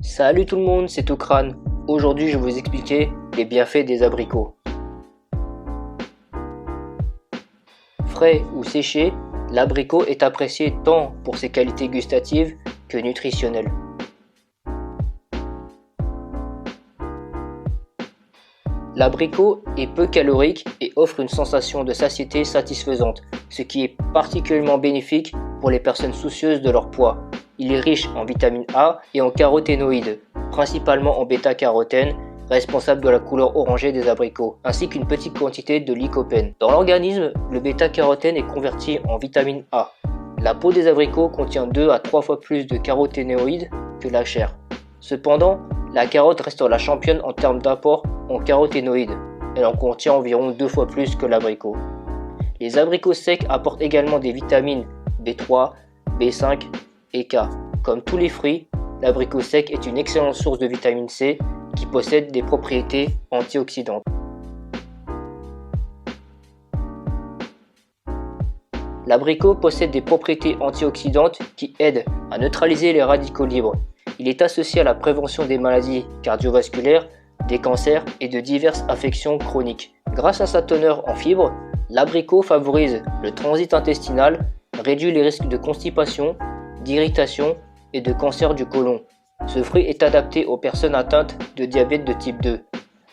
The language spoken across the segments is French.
Salut tout le monde, c'est Tokran. Aujourd'hui, je vais vous expliquer les bienfaits des abricots. Frais ou séché, l'abricot est apprécié tant pour ses qualités gustatives que nutritionnelles. L'abricot est peu calorique et offre une sensation de satiété satisfaisante, ce qui est particulièrement bénéfique pour les personnes soucieuses de leur poids. Il est riche en vitamine A et en caroténoïdes, principalement en bêta-carotène, responsable de la couleur orangée des abricots, ainsi qu'une petite quantité de lycopène. Dans l'organisme, le bêta-carotène est converti en vitamine A. La peau des abricots contient 2 à 3 fois plus de caroténoïdes que la chair. Cependant, la carotte reste la championne en termes d'apport en caroténoïdes. Elle en contient environ 2 fois plus que l'abricot. Les abricots secs apportent également des vitamines B3, B5 et K. Comme tous les fruits, l'abricot sec est une excellente source de vitamine C qui possède des propriétés antioxydantes. L'abricot possède des propriétés antioxydantes qui aident à neutraliser les radicaux libres. Il est associé à la prévention des maladies cardiovasculaires, des cancers et de diverses affections chroniques. Grâce à sa teneur en fibres, l'abricot favorise le transit intestinal, réduit les risques de constipation, d'irritation et de cancer du côlon. Ce fruit est adapté aux personnes atteintes de diabète de type 2.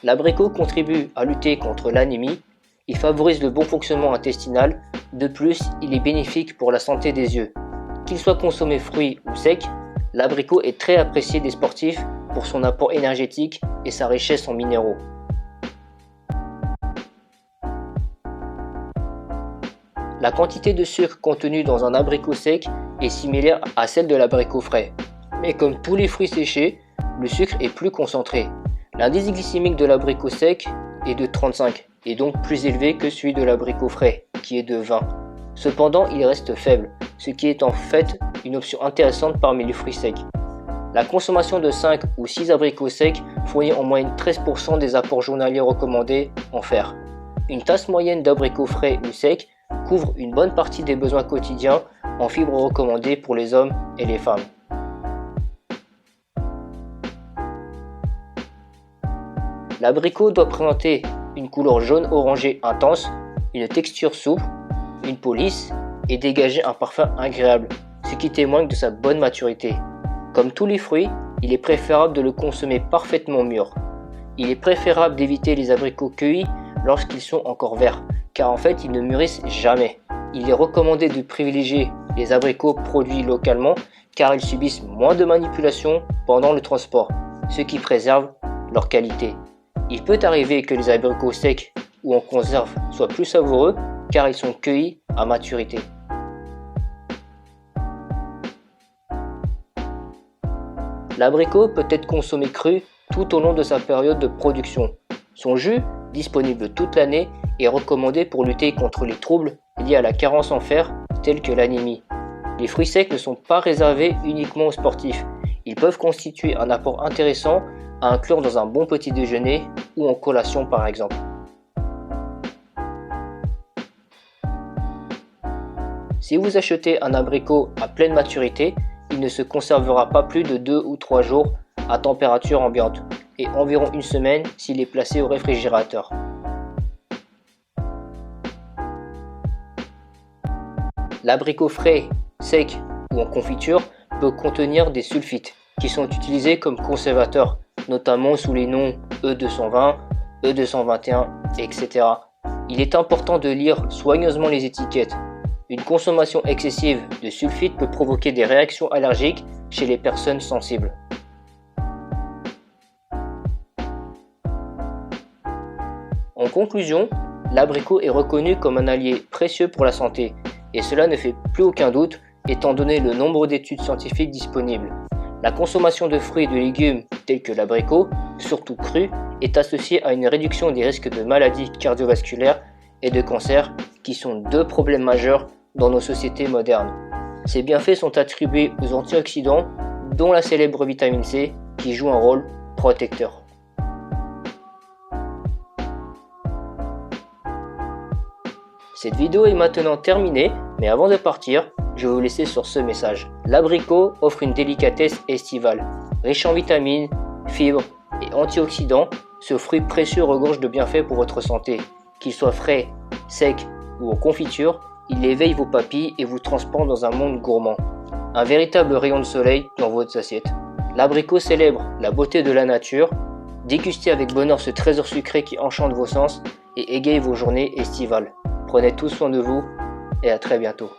L'abricot contribue à lutter contre l'anémie, il favorise le bon fonctionnement intestinal, de plus il est bénéfique pour la santé des yeux. Qu'il soit consommé fruit ou sec, l'abricot est très apprécié des sportifs pour son apport énergétique et sa richesse en minéraux. La quantité de sucre contenue dans un abricot sec est similaire à celle de l'abricot frais. Mais comme tous les fruits séchés, le sucre est plus concentré. L'indice glycémique de l'abricot sec est de 35 et donc plus élevé que celui de l'abricot frais qui est de 20. Cependant, il reste faible, ce qui est en fait une option intéressante parmi les fruits secs. La consommation de 5 ou 6 abricots secs fournit en moyenne 13% des apports journaliers recommandés en fer. Une tasse moyenne d'abricots frais ou secs couvre une bonne partie des besoins quotidiens en fibres recommandées pour les hommes et les femmes. L'abricot doit présenter une couleur jaune orangé intense, une texture souple, une peau lisse et dégager un parfum agréable, ce qui témoigne de sa bonne maturité. Comme tous les fruits, il est préférable de le consommer parfaitement mûr. Il est préférable d'éviter les abricots cueillis lorsqu'ils sont encore verts, car en fait ils ne mûrissent jamais. Il est recommandé de privilégier les abricots produits localement car ils subissent moins de manipulations pendant le transport, ce qui préserve leur qualité. Il peut arriver que les abricots secs ou en conserve soient plus savoureux car ils sont cueillis à maturité. L'abricot peut être consommé cru tout au long de sa période de production. Son jus, disponible toute l'année, est recommandé pour lutter contre les troubles liés à la carence en fer tels que l'anémie. Les fruits secs ne sont pas réservés uniquement aux sportifs. Ils peuvent constituer un apport intéressant à inclure dans un bon petit déjeuner ou en collation par exemple. Si vous achetez un abricot à pleine maturité, il ne se conservera pas plus de 2 ou 3 jours à température ambiante et environ une semaine s'il est placé au réfrigérateur. L'abricot frais, sec ou en confiture peut contenir des sulfites qui sont utilisés comme conservateurs, notamment sous les noms E220, E221, etc. Il est important de lire soigneusement les étiquettes. Une consommation excessive de sulfite peut provoquer des réactions allergiques chez les personnes sensibles. En conclusion, l'abricot est reconnu comme un allié précieux pour la santé, et cela ne fait plus aucun doute étant donné le nombre d'études scientifiques disponibles. La consommation de fruits et de légumes tels que l'abricot, surtout cru, est associée à une réduction des risques de maladies cardiovasculaires et de cancer, qui sont 2 problèmes majeurs dans nos sociétés modernes. Ces bienfaits sont attribués aux antioxydants, dont la célèbre vitamine C, qui joue un rôle protecteur. Cette vidéo est maintenant terminée, mais avant de partir, je vais vous laisser sur ce message. L'abricot offre une délicatesse estivale. Riche en vitamines, fibres et antioxydants, ce fruit précieux regorge de bienfaits pour votre santé. Qu'il soit frais, sec ou en confiture, il éveille vos papilles et vous transporte dans un monde gourmand. Un véritable rayon de soleil dans votre assiette. L'abricot célèbre la beauté de la nature. Dégustez avec bonheur ce trésor sucré qui enchante vos sens et égaye vos journées estivales. Prenez tous soin de vous et à très bientôt.